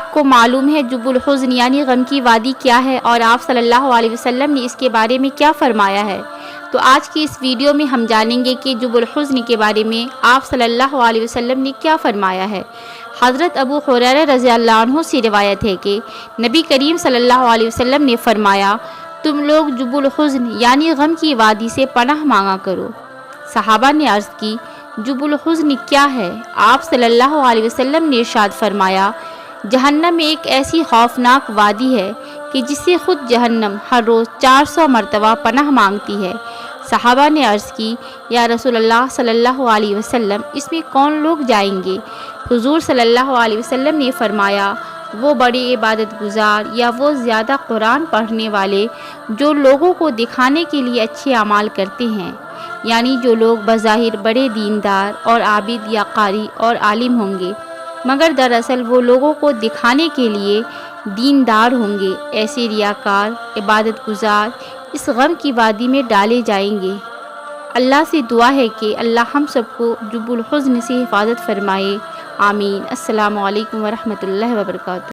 آپ کو معلوم ہے جب الحزن یعنی غم کی وادی کیا ہے اور آپ صلی اللہ علیہ وسلم نے اس کے بارے میں کیا فرمایا ہے؟ تو آج کی اس ویڈیو میں ہم جانیں گے کہ جب الحزن کے بارے میں آپ صلی اللہ علیہ وسلم نے کیا فرمایا ہے۔ حضرت ابو ہریرہ رضی اللہ عنہ سے روایت ہے کہ نبی کریم صلی اللہ علیہ وسلم نے فرمایا، تم لوگ جب الحزن یعنی غم کی وادی سے پناہ مانگا کرو۔ صحابہ نے عرض کی، جب الحزن کیا ہے؟ آپ صلی اللہ علیہ وسلم نے ارشاد فرمایا، جہنم میں ایک ایسی خوفناک وادی ہے کہ جس سے خود جہنم ہر روز 400 مرتبہ پناہ مانگتی ہے۔ صحابہ نے عرض کی، یا رسول اللہ صلی اللہ علیہ وسلم، اس میں کون لوگ جائیں گے؟ حضور صلی اللہ علیہ وسلم نے فرمایا، وہ بڑے عبادت گزار یا وہ زیادہ قرآن پڑھنے والے جو لوگوں کو دکھانے کے لیے اچھے اعمال کرتے ہیں، یعنی جو لوگ بظاہر بڑے دیندار اور عابد یا قاری اور عالم ہوں گے مگر دراصل وہ لوگوں کو دکھانے کے لیے دیندار ہوں گے، ایسے ریاکار عبادت گزار اس غم کی وادی میں ڈالے جائیں گے۔ اللہ سے دعا ہے کہ اللہ ہم سب کو جب الحزن سے حفاظت فرمائے، آمین۔ السلام علیکم ورحمۃ اللہ وبرکاتہ۔